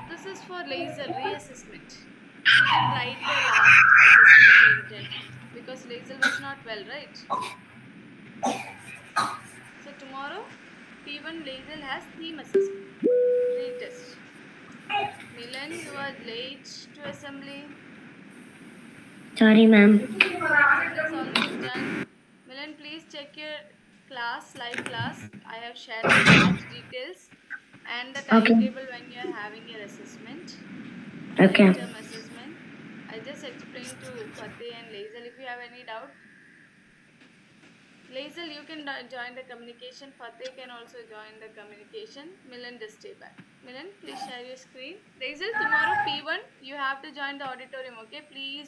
This is for laser reassessment. She didn't write the last assessment she intended because Lazel was not well, right? So tomorrow, P1 Lazel has theme assessment, retest. Milan, you are late to assembly. Sorry, ma'am. It's almost done. Milan, please check your class, live class. I have shared the batch details and the timetable when you are having your assessment. Okay. Midterm assessment. I just explained to Fateh and Lazel. If you have any doubt, Lazel, you can join the communication. Fateh can also join the communication. Milan, just stay back. Milan, please share your screen. Lazel, tomorrow P1, you have to join the auditorium, okay? Please.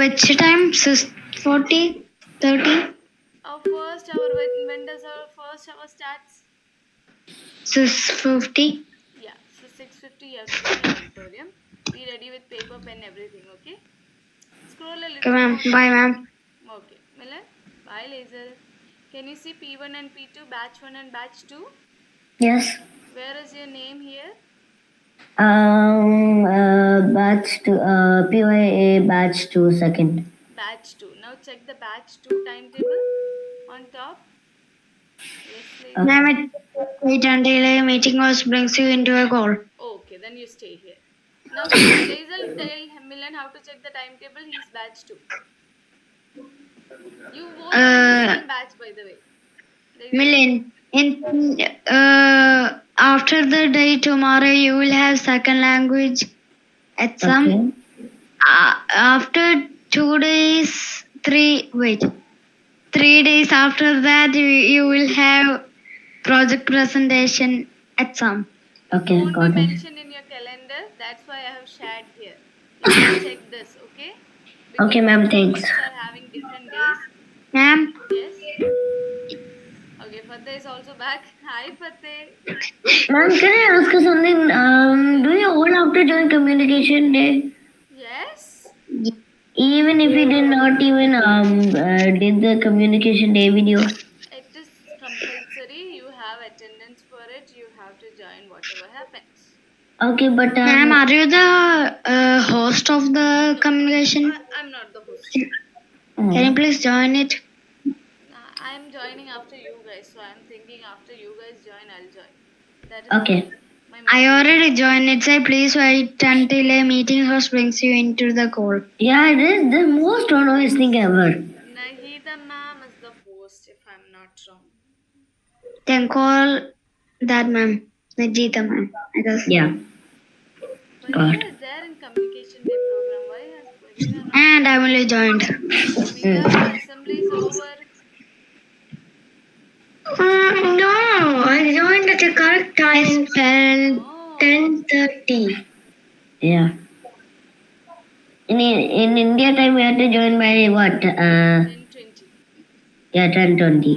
Which time? 6:40, 30? Our first hour, when does our first hour starts? 6:50. Yeah, so 6:50 you have to be in the auditorium. Be ready with paper, pen, everything, okay? Scroll a little Okay, ma'am. more. Bye, ma'am. Okay, Milan, bye Laser. Can you see P1 and P2, batch 1 and batch 2? Yes. Where is your name here? Batch 2, PYA batch 2 second. Batch 2. Now check the batch 2 timetable on top. Yes, Laser. Ma'am, wait until a meeting house brings you into a call. Okay, then you stay here. Now, Laser, tell Milan how to check the timetable. He's batch 2. You both are in the same batch, by the way. Milan, after the day tomorrow, you will have second language exam. Okay. After 2 days, 3 days after that, you will have project presentation exam. Okay, Won't got be it. mentioned in your calendar. That's why I have shared here. You can check this, okay? Because Okay, ma'am, thanks. both are having different days. Ma'am, Yes. Okay, Fateh is also back. Hi, Fateh. Ma'am, can I ask you something? Do you all have to join communication day? Yes. Even if you did not even did the communication day video? It is compulsory. You have attendance for it. You have to join whatever happens. Okay, but ma'am, are you the host of the communication? I'm not the host. Can you please join it? I'm joining after you guys. So I'm thinking after you guys join, I'll join. That is okay. I already joined it. Say please wait until a meeting host brings you into the call. Yeah, it is the most annoying thing ever. Nahida ma'am is the host, if I'm not wrong. Then call that ma'am, Najita ma'am, I guess. Yeah. Bahira is there in communication day program. Why has Bahira not? And I only joined. Bahira, assembly is over. No, I joined at the correct time. 10:30. Yeah. In India time, we have to join by what? 10:20. Yeah, 10:20.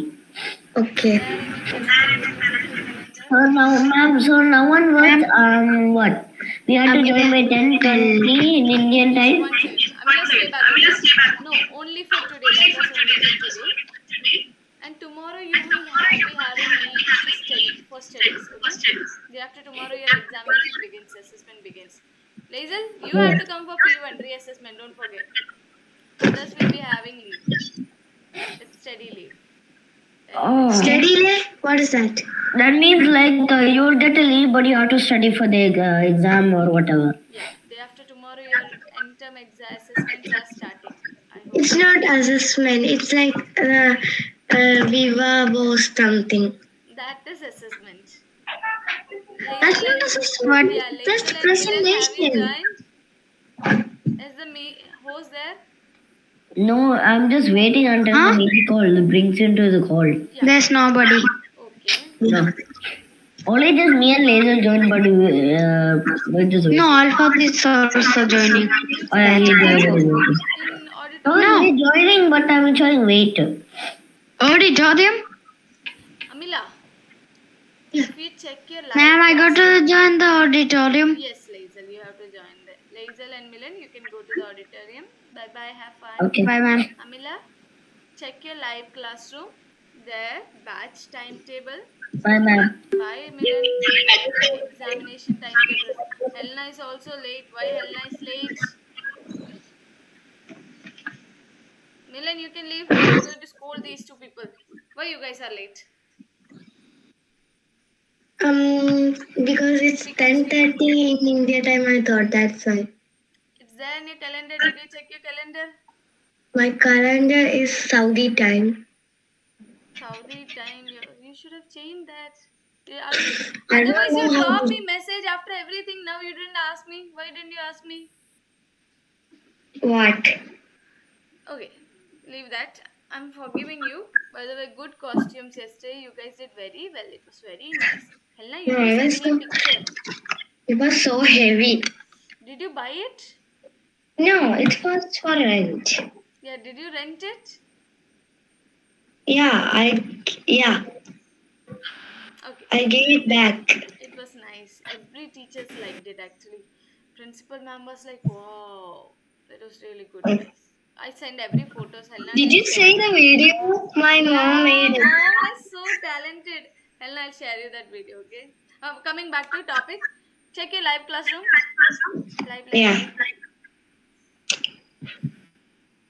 Okay. So now, ma'am, onwards, what? We have to join by 10:20 in Indian time. One second. I'm gonna stay back. Okay? No, only for today. That was only for today. And tomorrow you will be having leaves to study for studies. Okay? Day after tomorrow your examination begins, assessment begins. Lazel, you have to come for P1 reassessment. Don't forget. Others will be having leave. It's study leave. Oh. Study leave? What is that? That means like you will get a leave, but you have to study for the exam or whatever. Yeah. Day after tomorrow your end term assessments are starting. It's not assessment. It's like Viva or something. That is assessment. That's not assessment. Yeah, That's Lazel and Milan, have you presentation. joined? Is the host there? No, I'm just waiting until the meeting call brings you into the call. Yeah. There's nobody. Okay. No. Only just me and Laser joined, but we're just waiting. No, Alpha is also joining. Oh, yeah, he's joining. In No, he's joining, but I'm showing wait. Auditorium? Amila, if you check your live Ma'am, I got class- to join the auditorium. Yes, Lazel, you have to join the Lazel and Milan, you can go to the auditorium. Bye bye, have fun. Okay. Bye, ma'am. Amila, check your live classroom. There, batch timetable. Bye, ma'am. Bye, Milan. examination timetable. Helena is also late. Why Helena is late? Milan, you can leave. I'm going to scold these two people. Why you guys are late? Because it's Speak up, speak up. 10:30 in India time, I thought that's why. It's there in your calendar. Did you check your calendar? My calendar is Saudi time. Saudi time. You should have changed that. Are you? I don't Otherwise, you know how drop to. me message after everything. Now you didn't ask me. Why didn't you ask me? What? Okay, leave that. I'm forgiving you. By the way, good costumes yesterday. You guys did very well. It was very nice. Helena, you No, didn't it send was me a so, picture. it was so heavy. Did you buy it? No, it was for rent. Yeah, did you rent it? Yeah, Okay. I gave it back. It was nice. Every teachers liked it actually. Principal ma'am was like, wow, that was really good, guys. I send every photos. Helena, Did I'll you share see that. the video my mom Yeah, made? mom is so talented. Helena, I'll share you that video, okay? Coming back to topic, check your live classroom. Live, live, Yeah, live.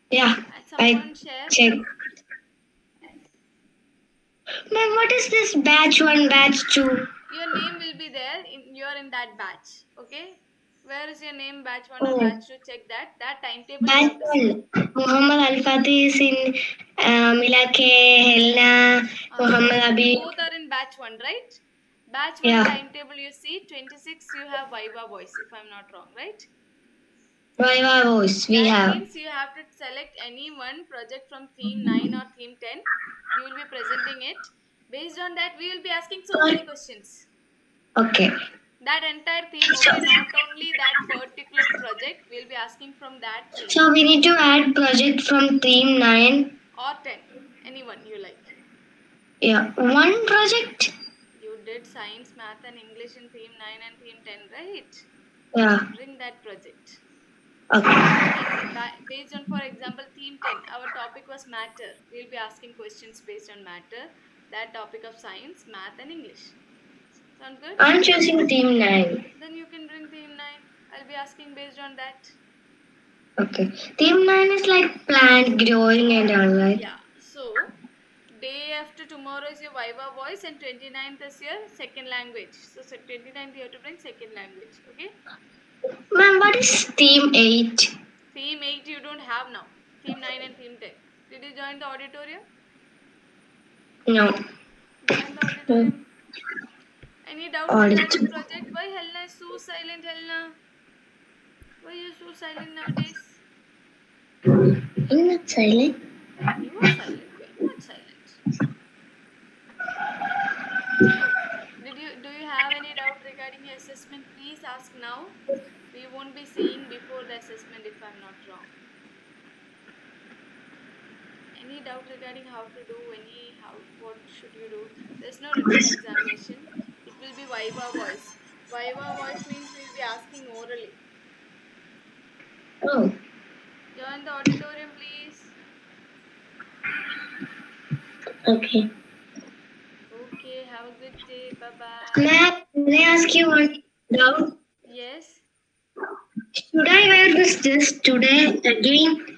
yeah, And I someone share. checked. Ma'am, what is this batch 1, batch 2? Your name will be there. You're in that batch, okay? Where is your name, batch 1 or Oh, batch 2? Check that. That timetable you batch have to see. 1. Muhammad Al-Fatih is in Milake, Helena, So Muhammad you Abi. both are in batch 1, right? Batch 1 Yeah, timetable you see, 26 you have Viva voice, if I'm not wrong, right? Viva voice we That have. means you have to select any one project from theme 9 or theme 10. You will be presenting it. Based on that, we will be asking so many questions. Okay. That entire theme, So, okay, not only that particular project, we'll be asking from that theme so we need to add project from theme 9. or 10, anyone you like. Yeah, one project. You did science, math, and English in theme 9 and theme 10, right? Yeah. Bring that project. Okay. And based on, for example, theme 10, our topic was matter. We'll be asking questions based on matter, that topic of science, math, and English. Sound good? I'm choosing theme 9. Then you can bring theme 9. I'll be asking based on that. Okay. Theme 9 is like plant growing and all, right? Yeah. So, day after tomorrow is your Viva voice and 29th is your second language. So 29th you have to bring second language. Okay? Ma'am, what is theme 8? Theme 8 you don't have now. Theme 9 and theme 10. Did you join the auditorium? No. Join the auditorium. Any doubt Audit. regarding project? Why Helena is so silent, Helena? Why you so silent nowadays? I'm not silent. You are silent. You are not silent. Okay. Do you have any doubt regarding your assessment? Please ask now. We won't be seeing before the assessment if I'm not wrong. Any doubt regarding how to do what should you do? There's no written examination. It will be Viva voice. Viva voice means we'll be asking orally. Oh, Join the auditorium, please. okay. Okay, have a good day. Bye bye. Ma'am, may I ask you one doubt? Yes. Should I wear this dress today again?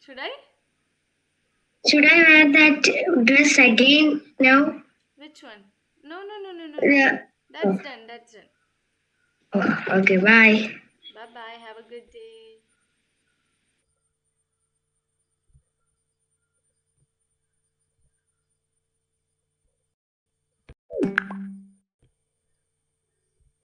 Should I? Should I wear that dress again now? Which one? No, no, no, no, no, no. Yeah. That's done. That's done. Oh, okay, bye. Bye bye. Have a good day.